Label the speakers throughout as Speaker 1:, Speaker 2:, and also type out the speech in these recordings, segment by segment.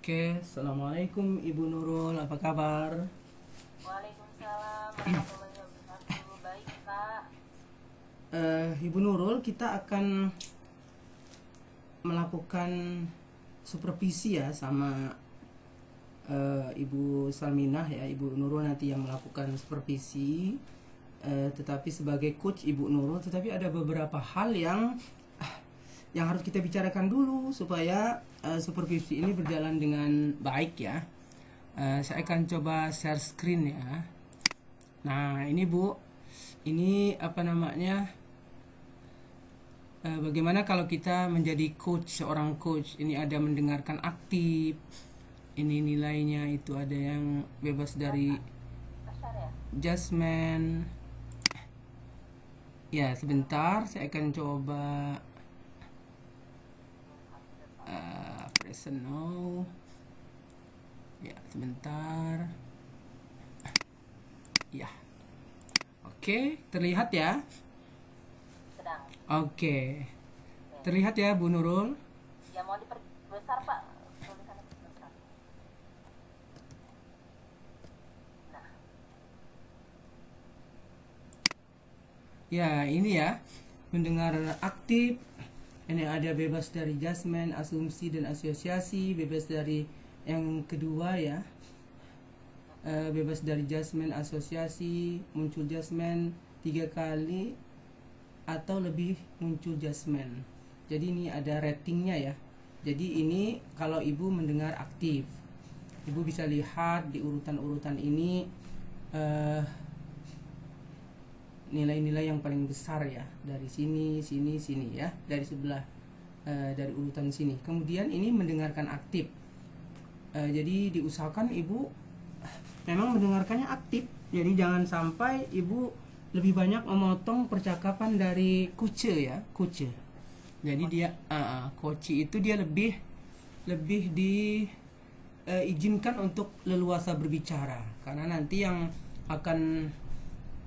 Speaker 1: Oke, Assalamualaikum Ibu Nurul, apa kabar?
Speaker 2: Waalaikumsalam warahmatullahi wabarakatuh. Baik, Kak.
Speaker 1: Ibu Nurul, kita akan melakukan supervisi ya sama Ibu Salminah ya. Ibu Nurul nanti yang melakukan supervisi, tetapi sebagai coach Ibu Nurul, tetapi ada beberapa hal yang harus kita bicarakan dulu supaya supervisi ini berjalan dengan baik ya. Saya akan coba share screen ya. Nah, ini Bu, ini apa namanya? Bagaimana kalau kita menjadi coach, seorang coach? Ini ada mendengarkan aktif. Ini nilainya itu ada yang bebas dari
Speaker 2: Besar ya?
Speaker 1: judgment. Ya, sebentar saya akan coba present now. Ya, sebentar. Ya. Oke, terlihat ya?
Speaker 2: Sedang.
Speaker 1: Oke. Terlihat ya Bu Nurul?
Speaker 2: Ya mau diperbesar, Pak. Tulisannya besar. Nah,
Speaker 1: Ya, ini ya. Mendengar aktif. Ini ada bebas dari judgment, asumsi dan asosiasi. Bebas dari yang kedua ya. Bebas dari judgment, asosiasi. Muncul judgment 3 kali atau lebih muncul judgment. Jadi ini ada ratingnya ya. Jadi ini kalau ibu mendengar aktif, ibu bisa lihat di urutan-urutan ini nilai-nilai yang paling besar ya, dari sini ya, dari sebelah dari urutan sini. Kemudian ini mendengarkan aktif. Jadi diusahakan ibu memang mendengarkannya aktif. Jadi jangan sampai ibu lebih banyak memotong percakapan dari kuce ya, kuce. Jadi dia koci itu dia lebih diizinkan untuk leluasa berbicara, karena nanti yang akan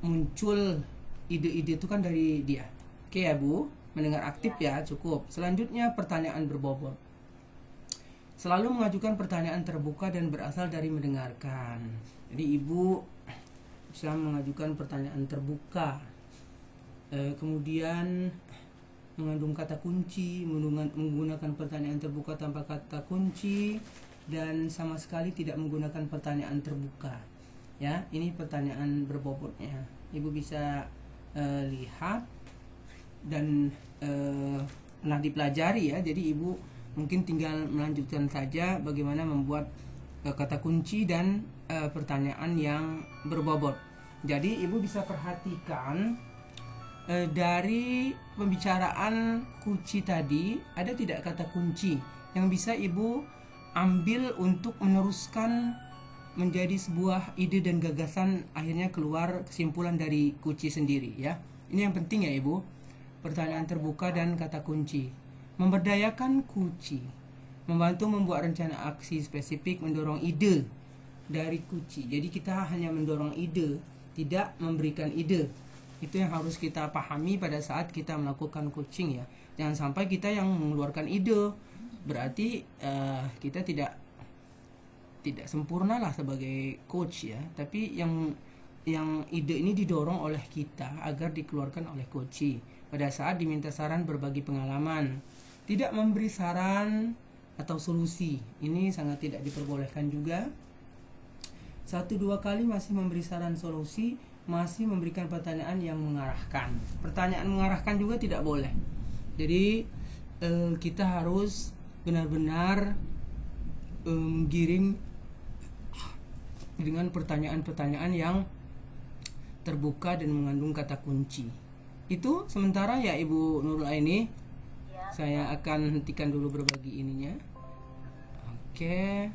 Speaker 1: muncul ide-ide itu kan dari dia. Oke ya Bu, mendengar aktif ya, cukup. Selanjutnya pertanyaan berbobot. Selalu mengajukan pertanyaan terbuka dan berasal dari mendengarkan. Jadi ibu bisa mengajukan pertanyaan terbuka. Kemudian mengandung kata kunci, menggunakan pertanyaan terbuka tanpa kata kunci, dan sama sekali tidak menggunakan pertanyaan terbuka. Ya, ini pertanyaan berbobotnya. Ibu bisa lihat dan pernah dipelajari ya. Jadi ibu mungkin tinggal melanjutkan saja bagaimana membuat kata kunci dan pertanyaan yang berbobot. Jadi ibu bisa perhatikan dari pembicaraan kunci tadi, ada tidak kata kunci yang bisa ibu ambil untuk meneruskan menjadi sebuah ide dan gagasan, akhirnya keluar kesimpulan dari kunci sendiri ya. Ini yang penting ya ibu. Pertanyaan terbuka dan kata kunci. Memberdayakan kunci, membantu membuat rencana aksi spesifik, mendorong ide dari kunci. Jadi kita hanya mendorong ide, tidak memberikan ide. Itu yang harus kita pahami pada saat kita melakukan coaching ya. Jangan sampai kita yang mengeluarkan ide, berarti kita tidak sempurna lah sebagai coach ya. Tapi yang ide ini didorong oleh kita agar dikeluarkan oleh coach. Pada saat diminta saran berbagi pengalaman, tidak memberi saran atau solusi, ini sangat tidak diperbolehkan juga. 1-2 kali masih memberi saran solusi, masih memberikan pertanyaan yang mengarahkan. Pertanyaan mengarahkan juga tidak boleh. Jadi kita harus benar-benar menggiring dengan pertanyaan-pertanyaan yang terbuka dan mengandung kata kunci. Itu sementara ya Ibu Nurul Aini.
Speaker 2: ya.
Speaker 1: Saya akan hentikan dulu berbagi ininya. Oke.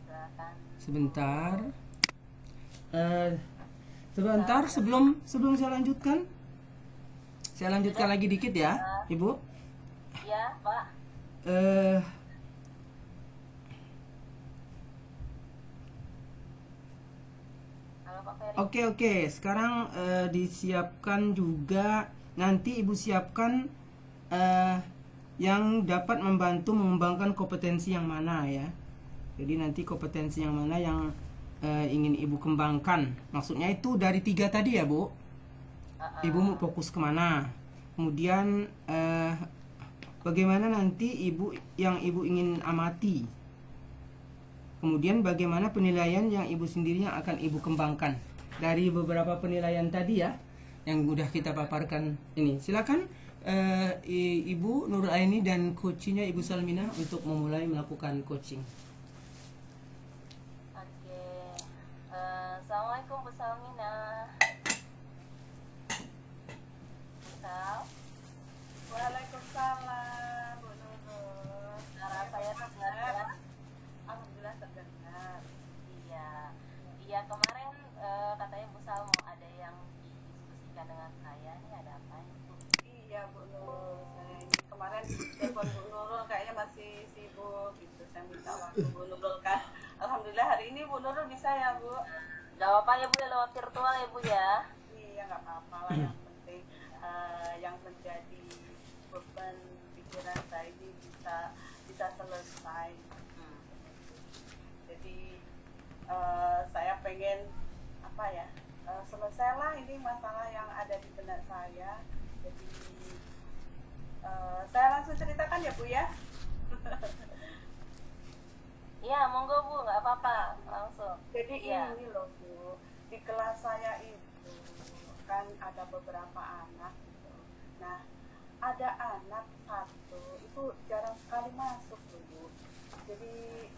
Speaker 2: Silakan.
Speaker 1: Sebentar. Sebentar sebelum saya lanjutkan. Saya lanjutkan lagi dikit ya, Ibu.
Speaker 2: Ya, Pak.
Speaker 1: Eh
Speaker 2: Halo, Pak Ferry.
Speaker 1: Oke. Sekarang disiapkan juga, nanti Ibu siapkan yang dapat membantu mengembangkan kompetensi yang mana ya. Jadi nanti kompetensi yang mana yang ingin ibu kembangkan. Maksudnya itu dari 3 tadi ya bu. Ibu mau fokus kemana? Kemudian bagaimana nanti yang ibu ingin amati? Kemudian bagaimana penilaian yang ibu sendiri yang akan ibu kembangkan dari beberapa penilaian tadi ya, yang udah kita paparkan ini. Silakan Ibu Nurul Aini dan coachnya Ibu Salmina untuk memulai melakukan coaching.
Speaker 2: Oke. Assalamualaikum Bu Salmina. Bu Sal.
Speaker 3: Waalaikumsalam Bu Nurul.
Speaker 2: Suara saya terdengar.
Speaker 3: Alhamdulillah terdengar.
Speaker 2: Iya kemarin katanya Bu Sal mau ada yang didiskusikan dengan saya. Ini ada apa ini Bu?
Speaker 3: Iya Bu Nurul. Saya ini kemarin telepon Bu Nurul kayaknya masih sibuk gitu. Saya minta waktu Bu Nurul kan. Alhamdulillah hari ini Bu Nurul bisa ya Bu.
Speaker 2: Gak apa-apa ya Bu ya, lewat virtual ya Bu ya.
Speaker 3: Iya nggak apa-apa lah, yang penting yang menjadi beban pikiran saya ini bisa selesai. Jadi saya pengen apa ya, selesailah ini masalah yang ada di benak saya. Jadi saya langsung ceritakan ya Bu ya.
Speaker 2: Iya monggo Bu, nggak apa-apa langsung.
Speaker 3: Jadi
Speaker 2: Iya.
Speaker 3: ini loh Bu, di kelas saya itu kan ada beberapa anak gitu. Nah, ada anak satu itu jarang sekali masuk tuh Bu. Jadi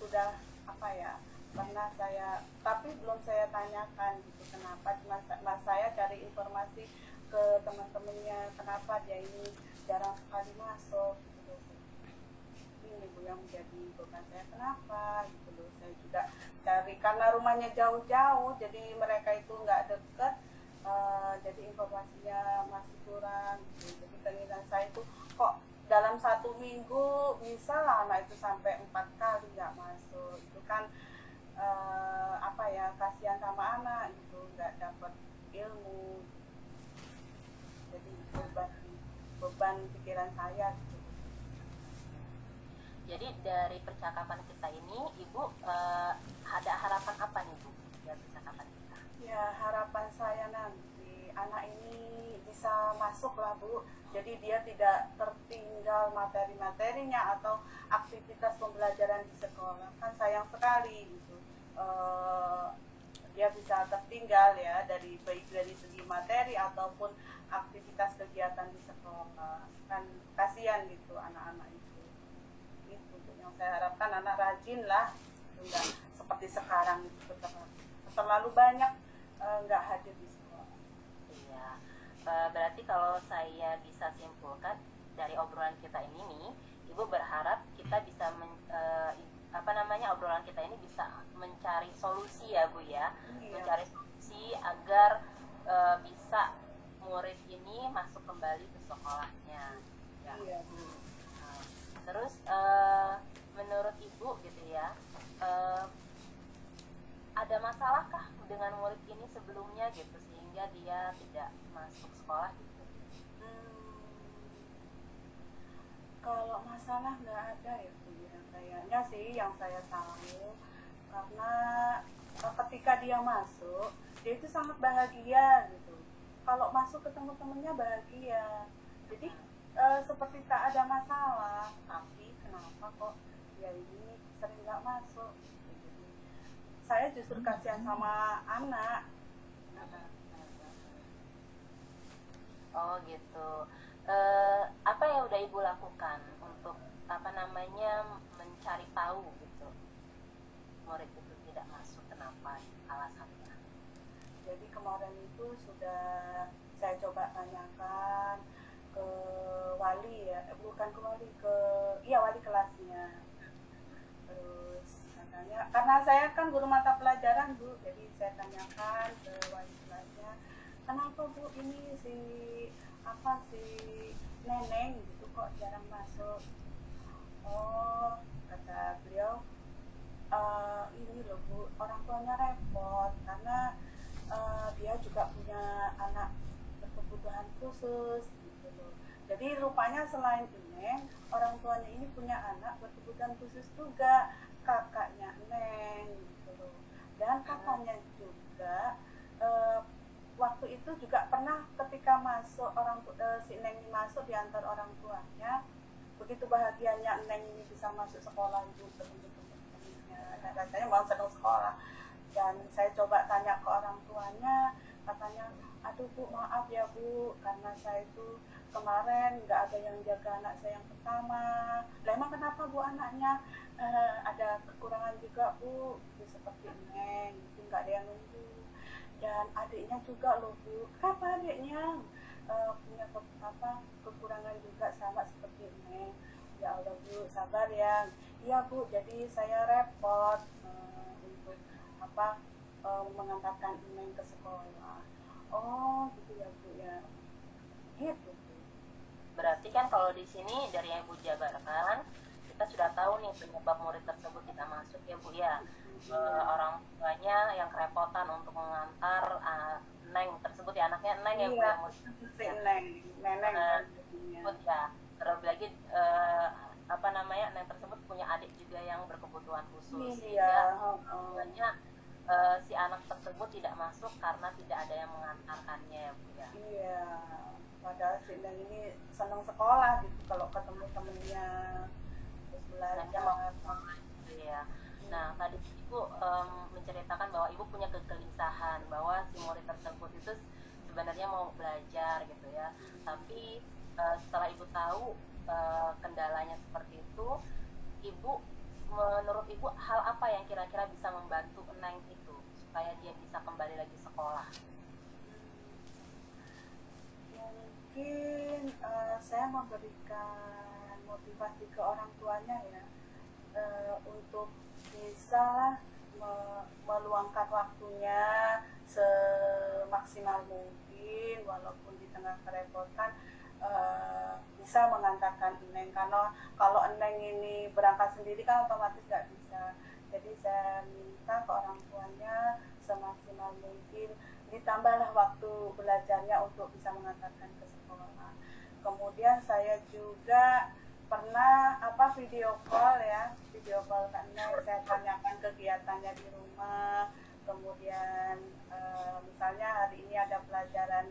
Speaker 3: sudah apa ya, pernah saya, tapi belum saya tanyakan gitu kenapa. Cuma saya cari informasi ke teman-temannya kenapa dia ini jarang sekali masuk gitu. Ini Bu yang menjadi beban saya, kenapa gitu loh. Saya juga cari karena rumahnya jauh-jauh, jadi mereka itu nggak deket, jadi informasinya masih kurang gitu. Jadi keinginan saya itu kok dalam 1 minggu bisa lah anak itu sampai 4 kali nggak masuk. Itu kan apa ya, kasihan sama anak gitu, nggak dapat ilmu. Jadi beban pikiran saya gitu.
Speaker 2: Jadi dari percakapan kita ini, Ibu ada harapan apa nih Bu dari percakapan kita?
Speaker 3: Ya harapan saya nanti anak ini bisa masuk lah Bu. Jadi dia tidak tertinggal materi-materinya atau aktivitas pembelajaran di sekolah. Kan sayang sekali gitu. Dia bisa tertinggal ya, baik dari segi materi ataupun aktivitas kegiatan di sekolah. Kan kasihan gitu anak-anak itu. Itu yang saya harapkan, anak rajin lah, enggak seperti sekarang itu terlalu banyak nggak hadir di sekolah.
Speaker 2: Iya, berarti kalau saya bisa simpulkan dari obrolan kita ini nih, Ibu berharap kita bisa obrolan kita ini bisa mencari solusi ya Bu ya,
Speaker 3: Iya.
Speaker 2: mencari solusi agar bisa murid ini masuk kembali ke sekolahnya. Ya.
Speaker 3: Iya Bu.
Speaker 2: Terus menurut Ibu gitu ya, ada masalahkah dengan murid ini sebelumnya gitu sehingga dia tidak masuk sekolah gitu?
Speaker 3: Kalau masalah nggak ada ya Bu ya, kayaknya sih yang saya tahu, karena ketika dia masuk dia itu sangat bahagia gitu. Kalau masuk ketemu temennya bahagia, jadi seperti tak ada masalah. Tapi kenapa kok dia ini sering nggak masuk? Jadi saya justru kasihan sama anak.
Speaker 2: Oh gitu. Apa yang udah Ibu lakukan untuk mencari tahu gitu murid itu tidak masuk, kenapa alasannya?
Speaker 3: Jadi kemarin itu sudah saya coba tanyakan ke wali ya, bukan ke wali, wali kelasnya. Terus katanya, karena saya kan guru mata pelajaran Bu, jadi saya tanyakan ke wali kelasnya, kenapa Bu ini si Neneng gitu kok jarang masuk? Oh, kata beliau, ini loh Bu, orang tuanya repot karena dia juga punya anak berkebutuhan khusus gitu loh. Jadi rupanya selain Neng, orang tuanya ini punya anak berkebutuhan khusus juga, kakaknya Neng gitu loh. Dan kakaknya juga eh, waktu itu juga pernah ketika masuk si Neng ini masuk di antar orang tuanya, begitu bahagianya Neng ini bisa masuk sekolah itu ketemu teman-temannya dan rasanya mau senang sekolah. Dan saya coba tanya ke orang tuanya, katanya, aduh Bu, maaf ya Bu, karena saya itu kemarin nggak ada yang jaga anak saya yang pertama. Lah emang kenapa Bu anaknya? Ada kekurangan juga Bu, seperti Neng, itu nggak ada yang nunggu. Dan adiknya juga loh Bu, kenapa adiknya? Punya kekurangan juga sama seperti Neng. Ya Allah Bu, sabar ya. Iya Bu, jadi saya repot untuk mengantarkan Neng ke sekolah. Oh gitu ya Bu ya, gitu Bu.
Speaker 2: Berarti kan kalau di sini dari yang Ibu jabarkan, kita sudah tahu nih penyebab murid tersebut tidak masuk ya Bu ya. Orang tuanya yang kerepotan untuk mengantar Neng tersebut ya, anaknya Neng ya Bu
Speaker 3: Iya,
Speaker 2: yang murid
Speaker 3: si
Speaker 2: ya.
Speaker 3: Neng, Neneng kan jadinya.
Speaker 2: Tersebut ya. Terlebih lagi Neng tersebut punya adik juga yang berkebutuhan khusus,
Speaker 3: Iya,
Speaker 2: sehingga tujuannya si anak tersebut tidak masuk karena tidak ada yang mengantarkannya ya Bu ya.
Speaker 3: iya. Padahal si Neng ini senang sekolah gitu kalau ketemu temennya, terus
Speaker 2: Anaknya mau
Speaker 3: belajar.
Speaker 2: sekolah gitu ya. Nah, tadi Ibu menceritakan bahwa Ibu punya kegelisahan bahwa si murid tersebut itu sebenarnya mau belajar gitu ya. Tapi setelah Ibu tahu kendalanya seperti itu, menurut Ibu hal apa yang kira-kira bisa membantu Neng itu supaya dia bisa kembali lagi sekolah?
Speaker 3: Mungkin saya memberikan motivasi ke orang tuanya ya, untuk bisa meluangkan waktunya semaksimal mungkin walaupun di tengah kerepotan, bisa mengantarkan Neng, karena kalau Neng ini berangkat sendiri kan otomatis nggak bisa. Jadi saya minta ke orang tuanya semaksimal mungkin ditambahlah waktu belajarnya untuk bisa mengantarkan ke sekolah. Kemudian saya juga pernah video call karena saya tanyakan kegiatannya di rumah. Kemudian misalnya hari ini ada pelajaran,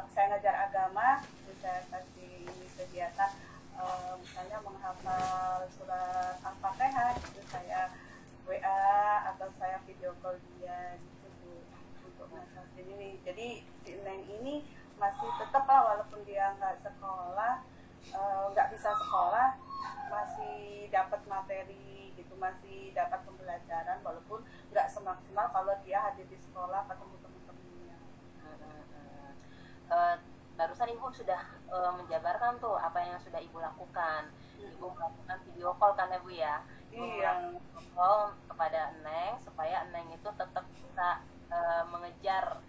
Speaker 3: saya ngajar agama, jadi saya kasih kegiatan misalnya menghafal surat Al-Fatihah, itu saya WA atau saya video call dia gitu Bu, untuk masalah ini. Jadi si Neng ini masih tetap lah walaupun dia nggak sekolah, nggak bisa sekolah, masih dapat materi gitu, masih dapat pembelajaran walaupun nggak semaksimal kalau dia hadir di sekolah ketemu teman-temannya.
Speaker 2: Barusan Ibu sudah menjabarkan tuh apa yang sudah Ibu lakukan. Ibu melakukan video call kan ya Bu ya. Ibu
Speaker 3: Iya.
Speaker 2: melakukan call kepada Neng supaya Neng itu tetap bisa mengejar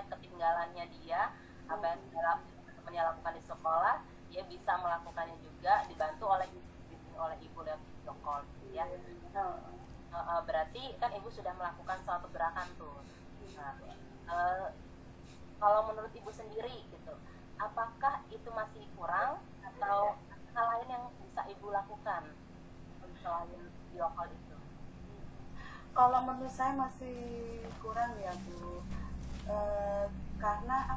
Speaker 2: ketinggalannya dia, apa yang teman-temannya lakukan di sekolah, dia bisa melakukannya juga dibantu oleh Ibu lewat video call ya. Berarti kan Ibu sudah melakukan suatu gerakan tuh. Nah, kalau menurut Ibu sendiri gitu, apakah itu masih kurang atau hal lain yang bisa Ibu lakukan selain video call itu?
Speaker 3: Kalau menurut saya masih kurang ya Bu, karena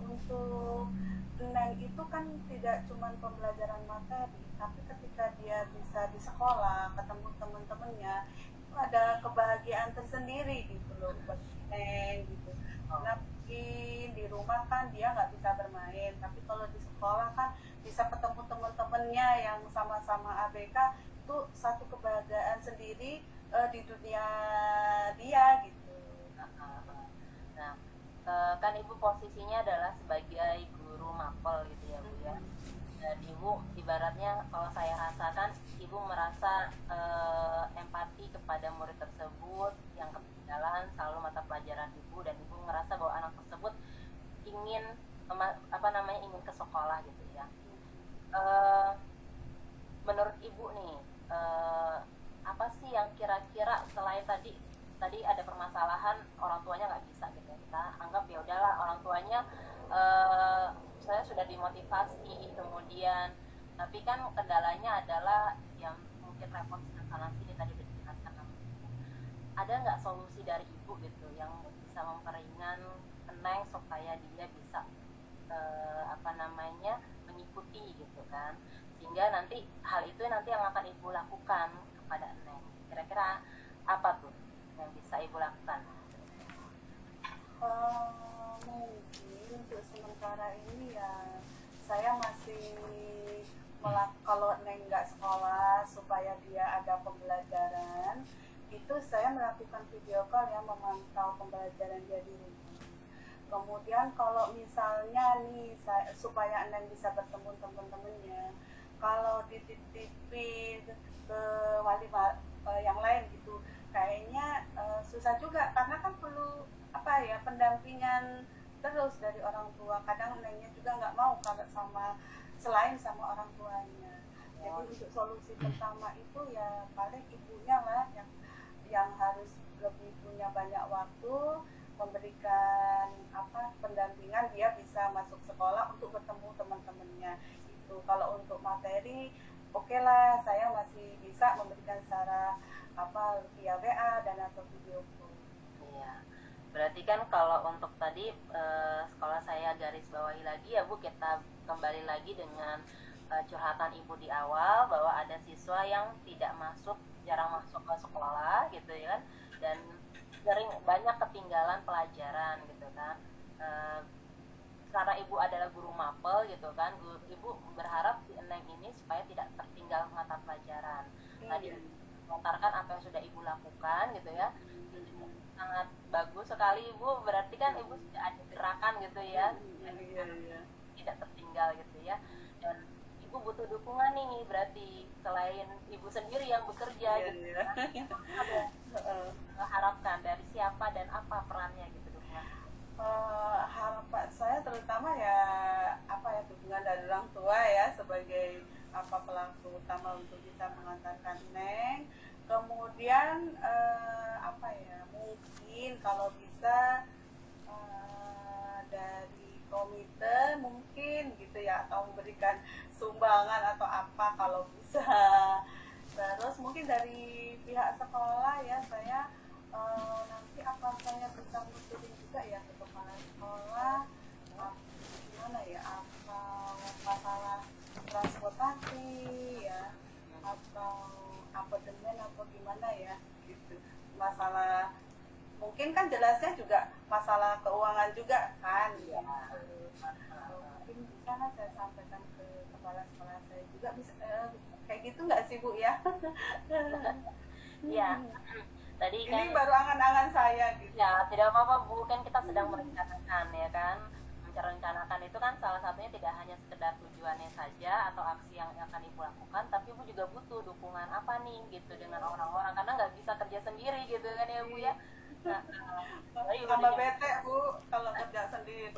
Speaker 3: untuk Neng itu kan tidak cuma pembelajaran materi, tapi ketika dia bisa di sekolah ketemu teman-temannya, itu ada kebahagiaan tersendiri gitu loh buat Neng gitu. Karena mungkin di rumah kan dia nggak bisa bermain, tapi kalau di sekolah kan bisa ketemu teman-temannya yang sama-sama ABK, itu satu kebahagiaan sendiri di dunia dia gitu.
Speaker 2: Nah, kan Ibu posisinya adalah sebagai guru mapel gitu ya Bu ya. Dan Ibu ibaratnya kalau saya rasakan Ibu merasa empati kepada murid tersebut yang ketinggalan selalu mata pelajaran Ibu, dan Ibu merasa bahwa anak tersebut ingin ingin ke sekolah gitu ya. Menurut Ibu nih, apa sih yang kira-kira selain tadi ada permasalahan orang tuanya nggak bisa gitu ya, kita anggap ya udahlah orang tuanya saya sudah dimotivasi, kemudian tapi kan kendalanya adalah yang mungkin repot sana sini tadi udah dijelaskan sama Ibu. Ada nggak solusi dari Ibu gitu yang bisa memperingan Neng supaya dia bisa apa namanya mengikuti gitu kan, sehingga nanti hal itu nanti yang akan Ibu lakukan kepada Neng, kira-kira apa tuh yang bisa Ibu lakukan?
Speaker 3: Mungkin untuk sementara ini ya saya masih kalau Neng nggak sekolah supaya dia ada pembelajaran, itu saya melakukan video call ya, memantau pembelajaran dia di rumah. Kemudian kalau misalnya nih supaya Neng bisa bertemu teman-temannya, kalau dititipin ke wali yang lain gitu, kayaknya susah juga karena kan perlu apa ya, pendampingan terus dari orang tua. Kadang Nengnya juga nggak mau kalau selain sama orang tuanya. Jadi untuk solusi pertama itu ya paling ibunya lah yang harus lebih punya banyak waktu, memberikan pendampingan dia bisa masuk sekolah untuk bertemu teman-temannya. Itu kalau untuk materi oke lah, saya masih bisa memberikan secara via WA dan atau video call.
Speaker 2: Iya. Berarti kan kalau untuk tadi sekolah saya garis bawahi lagi ya Bu, kita kembali lagi dengan curhatan Ibu di awal bahwa ada siswa yang jarang masuk ke sekolah gitu ya kan, dan sering banyak ketinggalan pelajaran gitu kan. Karena Ibu adalah guru mapel gitu kan, Ibu berharap si Neng ini supaya tidak tertinggal mata pelajaran. Tadi melontarkan apa yang sudah Ibu lakukan gitu ya, sangat bagus sekali Ibu. Berarti kan Ibu sudah ada gerakan gitu ya, tidak tertinggal gitu ya. Dan Ibu butuh dukungan nih, berarti selain Ibu sendiri yang bekerja gitu kan, ada harapkan dari siapa dan apa perannya gitu dukungan?
Speaker 3: Harapan saya terutama ya dukungan dari orang tua ya, sebagai pelaku utama untuk bisa mengantarkan Neng. Kemudian mungkin kalau bisa dari komite mungkin gitu ya, atau memberikan sumbangan atau apa kalau bisa. Terus mungkin dari pihak sekolah ya, saya nanti saya bisa ngusulin juga ya ke kepala sekolah gimana ya, atau masalah transportasi ya, atau apartemen atau gimana ya gitu. Masalah mungkin kan jelasnya juga masalah keuangan juga kan ya. Mungkin bisa lah saya sampaikan ke kepala sekolah saya juga, bisa kayak gitu nggak sih Bu ya?
Speaker 2: Ya, tadi kan
Speaker 3: ini baru angan-angan saya gitu.
Speaker 2: ya tidak apa-apa Bu, kan kita sedang merencanakan ya kan. Merencanakan itu kan salah satunya tidak hanya sekedar tujuannya saja atau aksi yang akan Ibu lakukan, tapi Ibu juga butuh dukungan apa nih gitu dengan orang-orang, karena nggak bisa kerja sendiri gitu kan ya Bu ya. Nah,
Speaker 3: tambah bete Bu kalau kerja sendiri.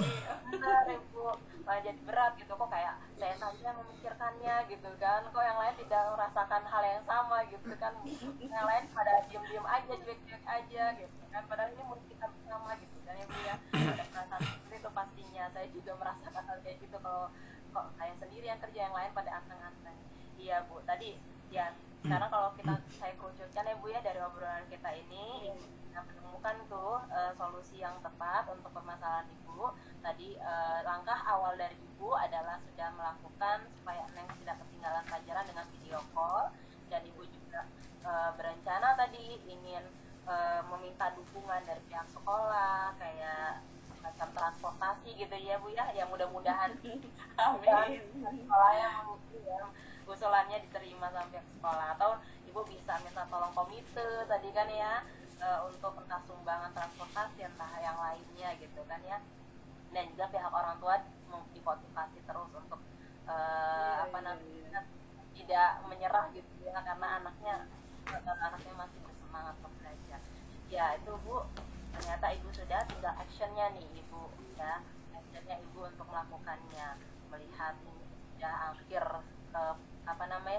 Speaker 2: benar Ibu, malah jadi berat gitu, kok kayak saya saja memikirkannya gitu kan, kok yang lain tidak merasakan hal yang sama gitu kan, yang lain pada diem-diem aja, cuek-cuek aja gitu kan, padahal ini menurut kita bersama gitu kan ya Bu ya. Ada perasaan seperti itu pastinya, saya juga merasakan hal kayak gitu, kalau kok saya sendiri yang kerja, yang lain pada anteng-anteng. Iya Bu, tadi ya sekarang kalau saya kerucutkan ya Bu ya dari obrolan kita ini, kita menemukan tuh solusi yang tepat untuk permasalahan Ibu. Tadi langkah awal dari Ibu adalah sudah melakukan supaya Neng tidak ketinggalan pelajaran dengan video call, dan Ibu juga berencana tadi ingin meminta dukungan dari pihak sekolah kayak macam transportasi gitu ya Bu ya, yang mudah-mudahan
Speaker 3: Amin.
Speaker 2: sekolah yang usulannya diterima sama pihak sekolah, atau Ibu bisa minta tolong komite tadi kan ya, untuk entah sumbangan transportasi entah yang lainnya gitu kan ya. Dan juga pihak orang tua dimotivasi terus untuk tidak menyerah gitu ya, karena anaknya masih bersemangat untuk belajar. Ya itu Bu, ternyata Ibu sudah tinggal actionnya nih Ibu ya, actionnya Ibu untuk melakukannya, melihat ini sudah akhir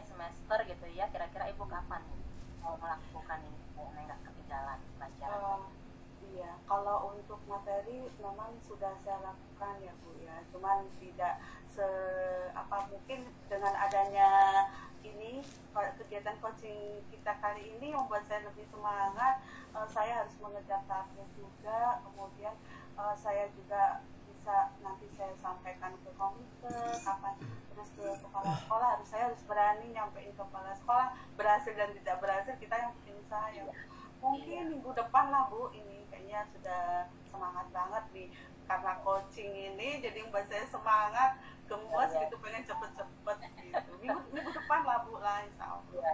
Speaker 2: semester gitu ya, kira-kira Ibu kapan nih mau melakukan ini, nggak ketinggalan pelajaran?
Speaker 3: Iya, kalau untuk materi memang sudah saya lakukan ya Bu ya, cuman tidak se apa mungkin dengan adanya ini kegiatan coaching kita kali ini membuat saya lebih semangat. Saya harus mengejar target juga, kemudian saya juga bisa nanti saya sampaikan ke komite kapan, terus ke kepala sekolah, saya harus berani nyampein ke kepala sekolah, berhasil dan tidak berhasil kita yang bikin usaha ya.
Speaker 2: Iya,
Speaker 3: Mungkin minggu depan lah Bu, ini kayaknya sudah semangat banget nih karena coaching ini, jadi membuat saya semangat, gemes
Speaker 2: iya,
Speaker 3: gitu, pengen cepet-cepet gitu. Minggu depan lah Bu lah, insya Allah.
Speaker 2: iya.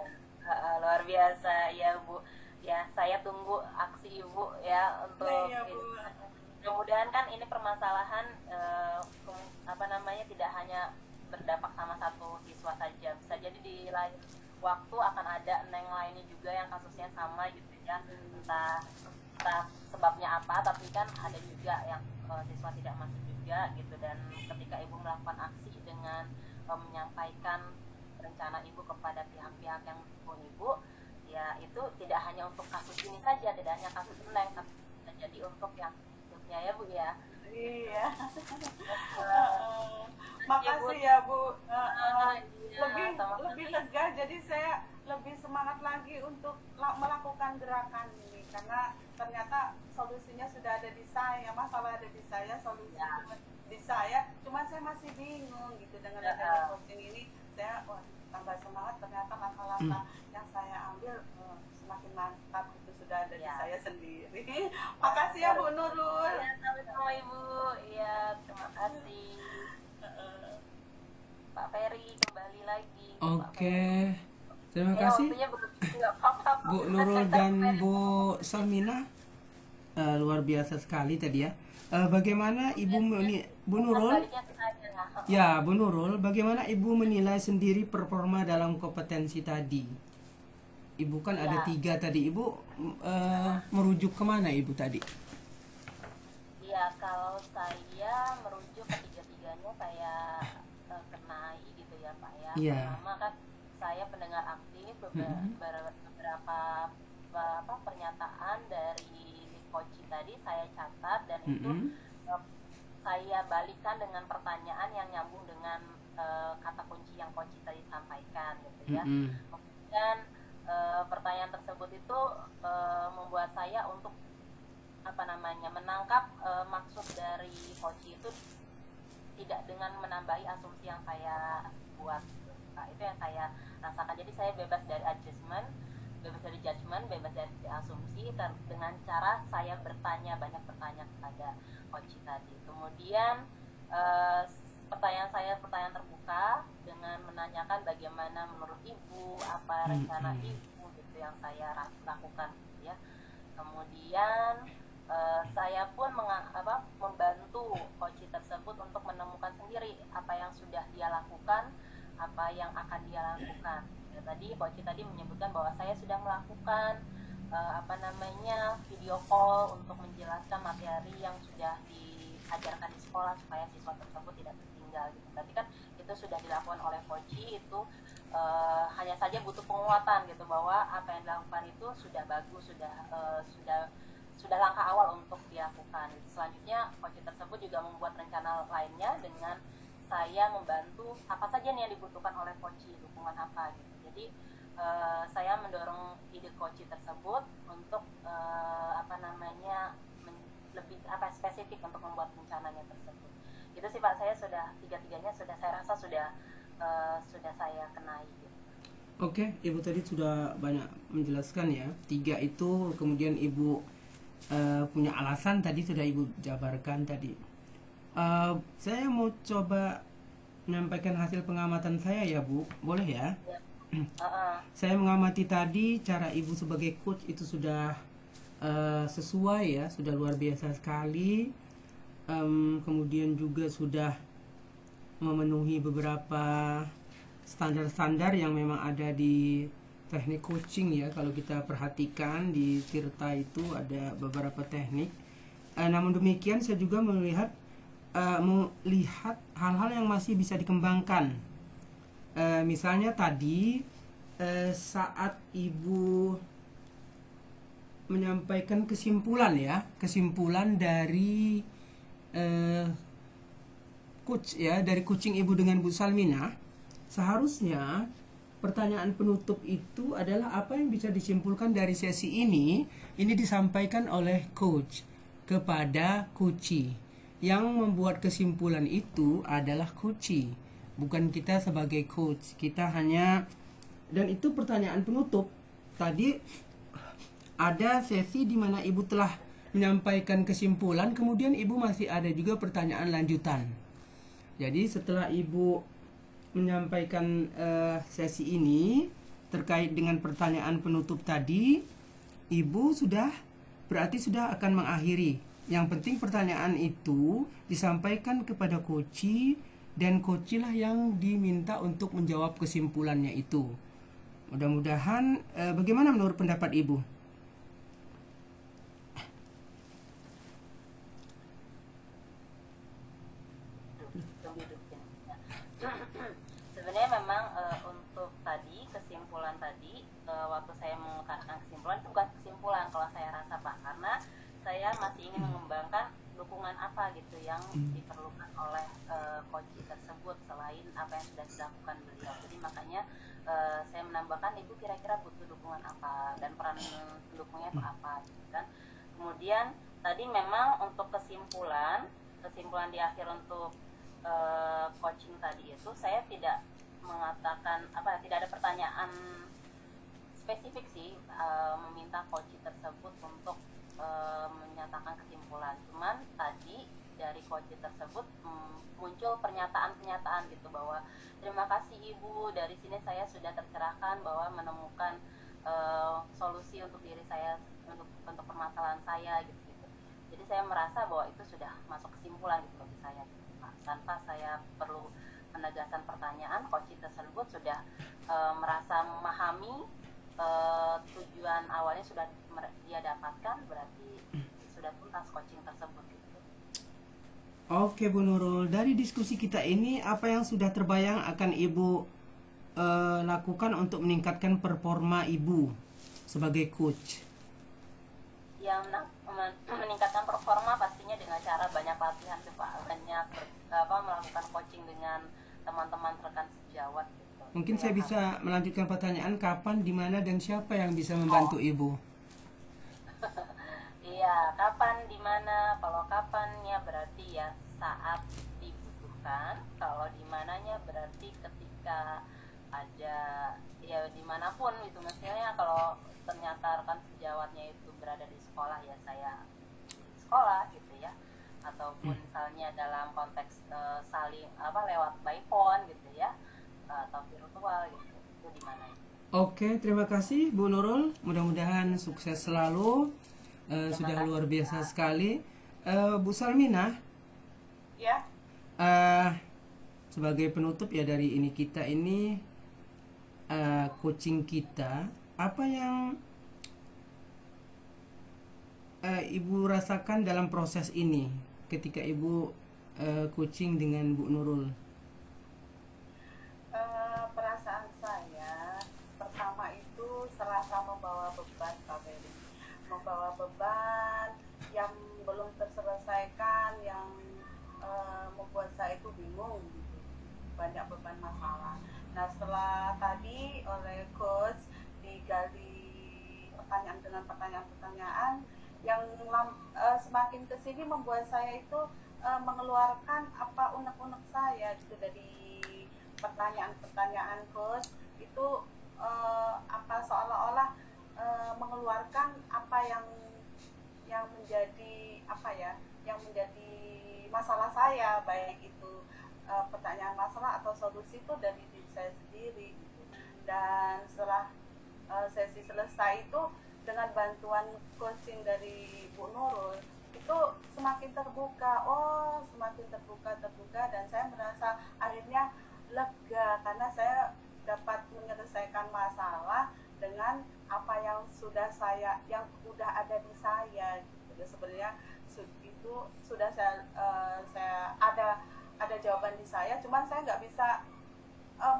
Speaker 2: Luar biasa ya Bu. Ya, saya tunggu aksi Ibu ya
Speaker 3: Nah
Speaker 2: untuk
Speaker 3: iya Bu.
Speaker 2: ini. Mudah-mudahan kan ini permasalahan apa namanya tidak hanya berdampak sama satu siswa saja, bisa jadi di lain waktu akan ada neng lainnya juga yang kasusnya sama gitu ya, entah entah sebabnya apa, tapi kan ada juga yang siswa tidak masuk juga gitu. Dan ketika ibu melakukan aksi dengan menyampaikan rencana ibu kepada pihak-pihak yang mendukung ibu, ya itu tidak hanya untuk kasus ini saja, tidak hanya kasus neng, tapi bisa jadi untuk yang berikutnya ya Bu ya.
Speaker 3: Iya.
Speaker 2: Eh, ya Bu.
Speaker 3: Makasih ya Bu.
Speaker 2: Iya,
Speaker 3: Lebih
Speaker 2: sama-sama.
Speaker 3: lebih lega, jadi saya lebih semangat lagi untuk melakukan gerakan ini karena ternyata solusinya sudah ada di saya, masalah ada di saya, solusi
Speaker 2: Ya,
Speaker 3: di saya, cuma saya masih bingung gitu. Dengan
Speaker 2: ya,
Speaker 3: adanya coaching ini saya tambah semangat, ternyata langkah-langkah yang saya ambil semakin mantap, itu sudah ada di
Speaker 2: ya.
Speaker 3: saya sendiri. Makasih ya Bu Nurul.
Speaker 2: Iya, sama-sama Ibu. Iya, terima kasih. Pak Ferry kembali lagi. Pak
Speaker 1: Oke,
Speaker 2: Ferry.
Speaker 1: terima kasih
Speaker 2: Waktunya begitu nggak apa-apa.
Speaker 1: Bu Nurul dan Bu Salmina. Luar biasa sekali tadi ya. Bagaimana Bu Nurul?
Speaker 2: Baliknya ke saya.
Speaker 1: Ya, Bu Nurul, bagaimana Ibu menilai sendiri performa dalam kompetensi tadi? Ibu kan ada
Speaker 2: Ya,
Speaker 1: 3 tadi. Ibu merujuk kemana Ibu tadi?
Speaker 2: ya kalau saya merujuk ketiga-tiganya saya kenai gitu ya Pak ya.
Speaker 1: Iya.
Speaker 2: Pertama kan saya pendengar aktif,
Speaker 1: Mm-mm.
Speaker 2: beberapa apa pernyataan dari coach tadi saya catat, dan itu
Speaker 1: Mm-mm.
Speaker 2: eh, saya balikan dengan pertanyaan yang nyambung dengan kata kunci yang coach tadi sampaikan gitu ya.
Speaker 1: Mm-mm.
Speaker 2: Kemudian pertanyaan tersebut itu membuat saya untuk apa namanya menangkap maksud dari coach itu tidak dengan menambahi asumsi yang saya buat. Nah, itu yang saya rasakan. Jadi saya bebas dari adjustment, bebas dari judgment, bebas dari asumsi dengan cara saya banyak bertanya kepada coach tadi. Kemudian eh, pertanyaan saya pertanyaan terbuka dengan menanyakan bagaimana menurut ibu, apa rencana
Speaker 1: Mm-mm.
Speaker 2: ibu gitu yang saya lakukan gitu ya. Kemudian saya pun membantu coach tersebut untuk menemukan sendiri apa yang sudah dia lakukan, apa yang akan dia lakukan. Ya, tadi coach tadi menyebutkan bahwa saya sudah melakukan apa namanya video call untuk menjelaskan materi yang sudah diajarkan di sekolah supaya siswa tersebut tidak tertinggal gitu. Tapi kan itu sudah dilakukan oleh coach, itu hanya saja butuh penguatan gitu bahwa apa yang dilakukan itu sudah bagus, sudah langkah awal untuk dilakukan. Selanjutnya coach tersebut juga membuat rencana lainnya dengan saya membantu apa saja nih yang dibutuhkan oleh coach, dukungan apa gitu. Jadi saya mendorong ide coach tersebut untuk apa namanya lebih spesifik untuk membuat rencananya tersebut. Itu sih Pak, saya sudah tiga-tiganya sudah saya rasa sudah saya kenai gitu.
Speaker 1: Oke, Ibu tadi sudah banyak menjelaskan ya. 3 itu kemudian Ibu punya alasan tadi sudah Ibu jabarkan tadi. Saya mau coba menyampaikan hasil pengamatan saya ya Bu, boleh ya?
Speaker 2: Ya.
Speaker 1: Saya mengamati tadi cara Ibu sebagai coach itu sudah sesuai ya, sudah luar biasa sekali. Kemudian juga sudah memenuhi beberapa standar-standar yang memang ada di teknik coaching ya. Kalau kita perhatikan di Tirta itu ada beberapa teknik. Namun demikian saya juga melihat hal-hal yang masih bisa dikembangkan. Misalnya tadi saat Ibu menyampaikan kesimpulan ya, kesimpulan dari eh, coach ya, dari coaching Ibu dengan Bu Salmina. Seharusnya pertanyaan penutup itu adalah apa yang bisa disimpulkan dari sesi ini. Ini disampaikan oleh coach kepada coachee. Yang membuat kesimpulan itu adalah coachee, bukan kita sebagai coach. Kita hanya, dan itu pertanyaan penutup. Tadi ada sesi di mana Ibu telah menyampaikan kesimpulan, kemudian Ibu masih ada juga pertanyaan lanjutan. Jadi setelah Ibu menyampaikan sesi ini terkait dengan pertanyaan penutup tadi, Ibu berarti sudah akan mengakhiri. Yang penting pertanyaan itu disampaikan kepada coachee, dan coachee lah yang diminta untuk menjawab kesimpulannya itu. Mudah-mudahan bagaimana menurut pendapat Ibu?
Speaker 2: Sebenarnya memang untuk tadi kesimpulan tadi, waktu saya mengutarakan kesimpulan itu bukan kesimpulan kalau saya rasa Pak, karena saya masih ingin mengembangkan dukungan apa gitu yang diperlukan oleh coach tersebut selain apa yang sudah dilakukan beliau. Jadi makanya saya menambahkan Ibu kira-kira butuh dukungan apa dan peran pendukungnya itu apa gitu kan. Kemudian tadi memang untuk kesimpulan di akhir untuk coaching tadi itu saya tidak mengatakan tidak ada pertanyaan spesifik sih, meminta coach tersebut untuk menyatakan kesimpulan. Cuman tadi dari coach tersebut muncul pernyataan-pernyataan gitu bahwa terima kasih Ibu, dari sini saya sudah tercerahkan bahwa menemukan solusi untuk diri saya, untuk permasalahan saya gitu. Jadi saya merasa bahwa itu sudah masuk kesimpulan gitu bagi saya gitu, Pak. Tanpa saya perlu penegasan pertanyaan, coach tersebut sudah merasa memahami tujuan awalnya sudah dia dapatkan, berarti sudah tuntas coaching tersebut gitu.
Speaker 1: Oke Bu Nurul, dari diskusi kita ini apa yang sudah terbayang akan Ibu lakukan untuk meningkatkan performa Ibu sebagai coach?
Speaker 2: Yang meningkatkan performa pastinya dengan cara banyak latihan sih Pak, banyak melakukan coaching dengan teman-teman rekan sejawat gitu.
Speaker 1: Mungkin saya bisa melanjutkan pertanyaan, kapan, di mana, dan siapa yang bisa membantu Ibu?
Speaker 2: Iya, kapan, di mana? Kalau kapan ya berarti ya saat dibutuhkan. Kalau di mananya berarti ketika ada ya dimanapun itu. Misalnya kalau ternyata rekan sejawatnya itu berada di sekolah, ya saya sekolah gitu ya. Ataupun misalnya dalam konteks saling lewat by phone gitu ya, atau virtual gitu. Itu di mana?
Speaker 1: Oke, terima kasih Bu Nurul. Mudah-mudahan sukses selalu. Sudah luar biasa sekali. Bu Salmina,
Speaker 3: Ya,
Speaker 1: sebagai penutup ya dari ini kita ini coaching kita, apa yang Ibu rasakan dalam proses ini ketika Ibu coaching dengan Bu Nurul?
Speaker 3: perasaan saya pertama itu serasa membawa beban, Pak Ferry. Membawa beban yang belum terselesaikan, yang membuat saya itu bingung gitu. Banyak beban masalah. Nah, setelah tadi oleh coach digali pertanyaan dengan pertanyaan-pertanyaan yang semakin kesini membuat saya itu mengeluarkan apa unek-unek saya gitu dari pertanyaan-pertanyaan coach itu, seolah-olah mengeluarkan apa yang menjadi yang menjadi masalah saya, baik itu pertanyaan masalah atau solusi itu dari diri saya sendiri gitu. Dan setelah sesi selesai itu dengan bantuan coaching dari Bu Nurul itu semakin terbuka, semakin terbuka, dan saya merasa akhirnya lega karena saya dapat menyelesaikan masalah dengan apa yang udah ada di saya gitu. Sebenarnya itu sudah saya ada jawaban di saya, cuman saya nggak bisa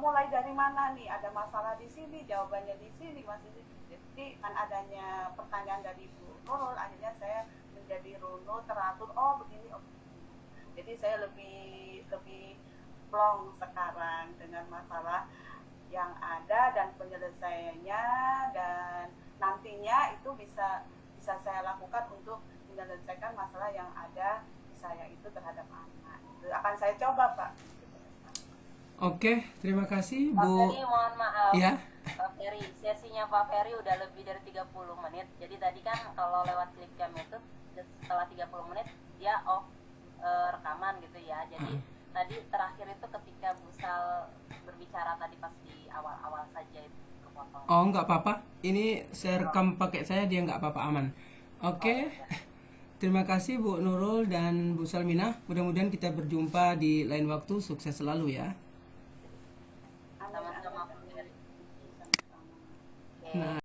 Speaker 3: mulai dari mana nih, ada masalah di sini, jawabannya di sini, masih. Jadi kan adanya pertanyaan dari Bu Nurul, akhirnya saya menjadi runut, teratur, oh begini, oh begini. Jadi saya lebih lebih plong sekarang dengan masalah yang ada dan penyelesaiannya, dan nantinya itu bisa bisa saya lakukan untuk menyelesaikan masalah yang ada di saya itu terhadap anak. Itu akan saya coba, Pak.
Speaker 1: Oke, terima kasih
Speaker 2: Pak
Speaker 1: Bu.
Speaker 2: Ferry, mohon maaf.
Speaker 1: Ya.
Speaker 2: Pak Ferry, sesinya Pak Ferry udah lebih dari 30 menit. Jadi tadi kan kalau lewat Clipcam itu setelah 30 menit dia off rekaman gitu ya. Jadi tadi terakhir itu ketika Bu Sal berbicara tadi pas di awal-awal saja itu kepotong.
Speaker 1: Oh, nggak apa-apa. Ini saya rekam pakai saya, dia nggak apa-apa, aman. Oke. Terima kasih Bu Nurul dan Bu Salminah. Mudah-mudahan kita berjumpa di lain waktu. Sukses selalu ya.
Speaker 2: Sama-sama, Pak Ferry.
Speaker 3: Sama-sama.
Speaker 2: Oke.
Speaker 1: Nah.